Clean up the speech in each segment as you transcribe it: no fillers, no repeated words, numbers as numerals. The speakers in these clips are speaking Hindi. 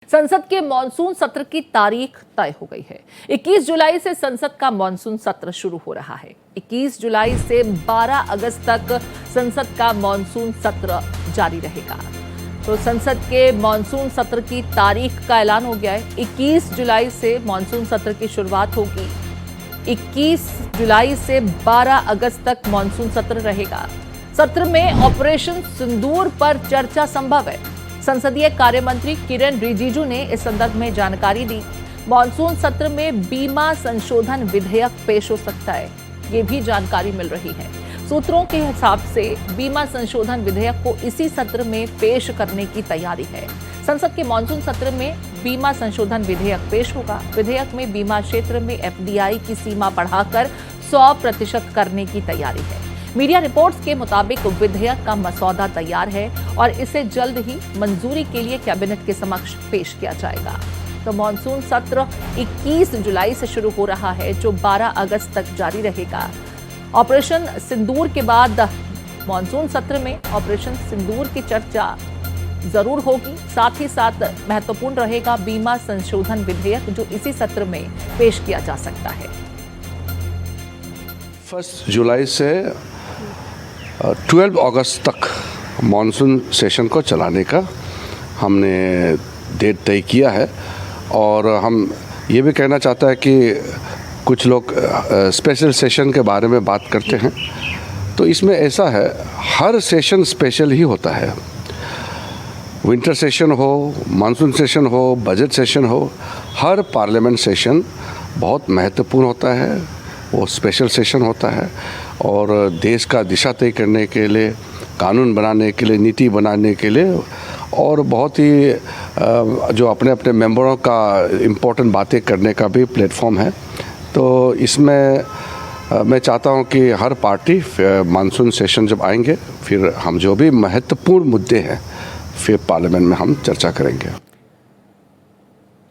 संसद के मॉनसून सत्र की तारीख तय हो गई है। 21 जुलाई से संसद का मॉनसून सत्र शुरू हो रहा है। 21 जुलाई से 12 अगस्त तक संसद का मॉनसून सत्र जारी रहेगा। तो संसद के मॉनसून सत्र की तारीख का ऐलान हो गया है। 21 जुलाई से मॉनसून सत्र की शुरुआत होगी। 21 जुलाई से 12 अगस्त तक मॉनसून सत्र रहेगा। सत्र में ऑपरेशन सिंदूर पर चर्चा संभव है। संसदीय कार्य मंत्री किरेन रिजिजू ने इस संदर्भ में जानकारी दी। मॉनसून सत्र में बीमा संशोधन विधेयक पेश हो सकता है, ये भी जानकारी मिल रही है। सूत्रों के हिसाब से बीमा संशोधन विधेयक को इसी सत्र में पेश करने की तैयारी है। संसद के मॉनसून सत्र में बीमा संशोधन विधेयक पेश होगा। विधेयक में बीमा क्षेत्र में एफडीआई की सीमा बढ़ाकर 100% करने की तैयारी है। मीडिया रिपोर्ट्स के मुताबिक विधेयक का मसौदा तैयार है और इसे जल्द ही मंजूरी के लिए कैबिनेट के समक्ष पेश किया जाएगा। तो मॉनसून सत्र 21 जुलाई से शुरू हो रहा है, जो 12 अगस्त तक जारी रहेगा। ऑपरेशन सिंदूर के बाद मॉनसून सत्र में ऑपरेशन सिंदूर की चर्चा जरूर होगी। साथ ही साथ महत्वपूर्ण रहेगा बीमा संशोधन विधेयक, जो इसी सत्र में पेश किया जा सकता है। 1 जुलाई से 12 अगस्त तक मॉनसून सेशन को चलाने का हमने डेट तय किया है। और हम ये भी कहना चाहते हैं कि कुछ लोग स्पेशल सेशन के बारे में बात करते हैं, तो इसमें ऐसा है, हर सेशन स्पेशल ही होता है। विंटर सेशन हो, मानसून सेशन हो, बजट सेशन हो, हर पार्लियामेंट सेशन बहुत महत्वपूर्ण होता है। वो स्पेशल सेशन होता है और देश का दिशा तय करने के लिए, कानून बनाने के लिए, नीति बनाने के लिए, और बहुत ही जो अपने अपने मेंबरों का इम्पोर्टेंट बातें करने का भी प्लेटफॉर्म है। तो इसमें मैं चाहता हूं कि हर पार्टी मानसून सेशन जब आएंगे, फिर हम जो भी महत्वपूर्ण मुद्दे हैं फिर पार्लियामेंट में हम चर्चा करेंगे।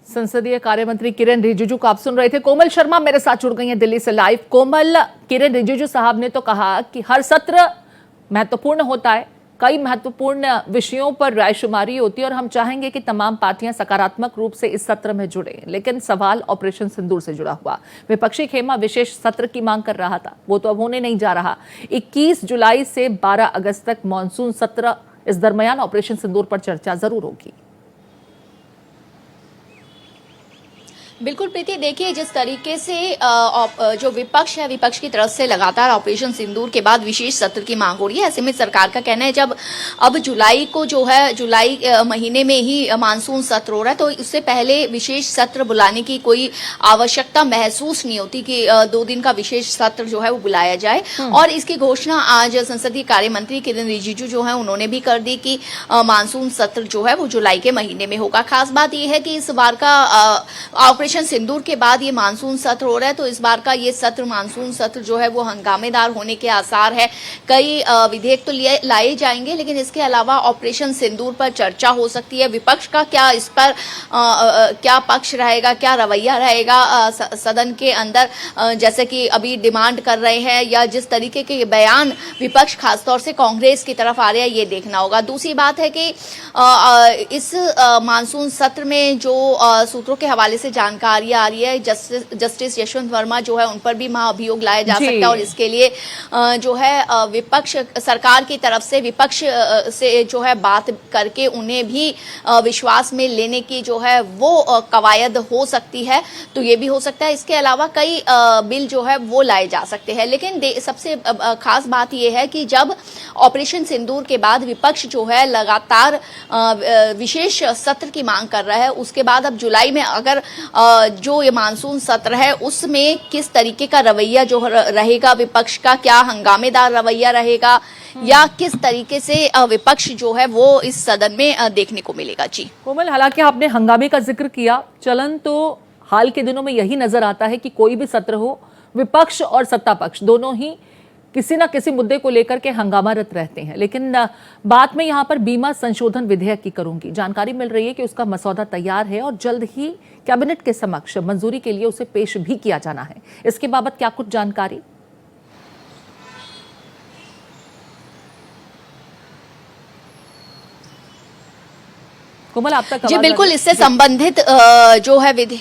संसदीय कार्य मंत्री किरेन रिजिजू को आप सुन रहे थे। कोमल शर्मा मेरे साथ जुड़ गई हैं दिल्ली से लाइव। कोमल, किरेन रिजिजू साहब ने तो कहा कि हर सत्र महत्वपूर्ण होता है, कई महत्वपूर्ण विषयों पर रायशुमारी होती है और हम चाहेंगे कि तमाम पार्टियां सकारात्मक रूप से इस सत्र में जुड़े। लेकिन सवाल ऑपरेशन सिंदूर से जुड़ा हुआ। विपक्षी खेमा विशेष सत्र की मांग कर रहा था, वो तो अब होने नहीं जा रहा। 21 जुलाई से 12 अगस्त तक मॉनसून सत्र, इस दरमियान ऑपरेशन सिंदूर पर चर्चा जरूर होगी। बिल्कुल प्रीति, देखिए जिस तरीके से जो विपक्ष है, विपक्ष की तरफ से लगातार ऑपरेशन सिंदूर के बाद विशेष सत्र की मांग हो रही है। ऐसे में सरकार का कहना है जब अब जुलाई को जो है, जुलाई महीने में ही मानसून सत्र हो रहा है, तो उससे पहले विशेष सत्र बुलाने की कोई आवश्यकता महसूस नहीं होती कि 2 दिन का विशेष सत्र जो है वो बुलाया जाए। और इसकी घोषणा आज संसदीय कार्य मंत्री किरेन रिजिजू जो है उन्होंने भी कर दी कि मानसून सत्र जो है वो जुलाई के महीने में होगा। खास बात यह है कि इस बार का ऑपरेशन सिंदूर के बाद ये मानसून सत्र हो रहा है, तो इस बार का ये सत्र, मानसून सत्र जो है वो हंगामेदार होने के आसार है। कई विधेयक तो लाए जाएंगे, लेकिन इसके अलावा ऑपरेशन सिंदूर पर चर्चा हो सकती है। विपक्ष का क्या इस पर क्या पक्ष रहेगा, क्या रवैया रहेगा सदन के अंदर, जैसे कि अभी डिमांड कर रहे हैं, या जिस तरीके के बयान विपक्ष खासतौर से कांग्रेस की तरफ आ रहे हैं, ये देखना होगा। दूसरी बात है कि इस मानसून सत्र में जो सूत्रों के हवाले से जानकारी आ रही है, जस्टिस यशवंत वर्मा जो है उन पर भी महाअभियोग लाया जा सकता है। और इसके लिए जो है विपक्ष, सरकार की तरफ से विपक्ष से जो है बात करके उन्हें भी विश्वास में लेने की जो है वो कवायद हो सकती है। तो ये भी हो सकता है। इसके अलावा कई बिल जो है वो लाए जा सकते हैं। लेकिन सबसे खास बात यह है कि जब ऑपरेशन सिंदूर के बाद विपक्ष जो है लगातार विशेष सत्र की मांग कर रहा है, उसके बाद अब जुलाई में अगर जो ये मानसून सत्र है उसमें किस तरीके का रवैया जो रहेगा विपक्ष का, क्या हंगामेदार रवैया रहेगा, या किस तरीके से विपक्ष जो है वो इस सदन में देखने को मिलेगा। जी कोमल, हालांकि आपने हंगामे का जिक्र किया, चलन तो हाल के दिनों में यही नजर आता है कि कोई भी सत्र हो, विपक्ष और सत्ता पक्ष दोनों ही किसी ना किसी मुद्दे को लेकर के हंगामारत रहते हैं। लेकिन बात में यहाँ पर बीमा संशोधन विधेयक की करूंगी। जानकारी मिल रही है कि उसका मसौदा तैयार है और जल्द ही कैबिनेट के समक्ष मंजूरी के लिए उसे पेश भी किया जाना है। इसके बाबत क्या कुछ जानकारी? कोमल, आप तक जी आवाज आ बिल्कुल, रही है? इससे संबंधित जो है विधि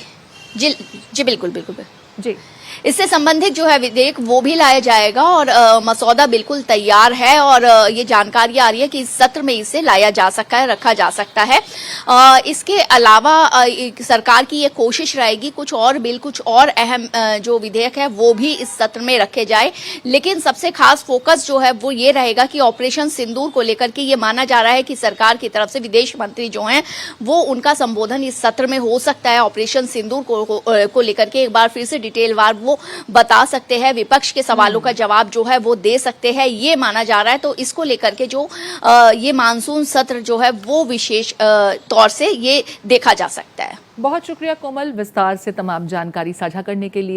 जी जी बिल्कुल बिल्कुल जी इससे संबंधित जो है विधेयक वो भी लाया जाएगा और मसौदा बिल्कुल तैयार है और ये जानकारी आ रही है कि इस सत्र में इसे लाया जा सकता है, रखा जा सकता है। इसके अलावा सरकार की ये कोशिश रहेगी कुछ और बिल, कुछ और अहम जो विधेयक है वो भी इस सत्र में रखे जाए, लेकिन सबसे खास फोकस जो है वो ये रहेगा कि ऑपरेशन सिंदूर को लेकर के ये माना जा रहा है कि सरकार की तरफ से विदेश मंत्री जो हैं वो उनका संबोधन इस सत्र में हो सकता है। ऑपरेशन सिंदूर को लेकर के एक बार फिर से डिटेलवार वो बता सकते हैं, विपक्ष के सवालों का जवाब जो है वो दे सकते हैं, ये माना जा रहा है। तो इसको लेकर के जो ये मानसून सत्र जो है वो विशेष तौर से ये देखा जा सकता है। बहुत शुक्रिया कोमल, विस्तार से तमाम जानकारी साझा करने के लिए।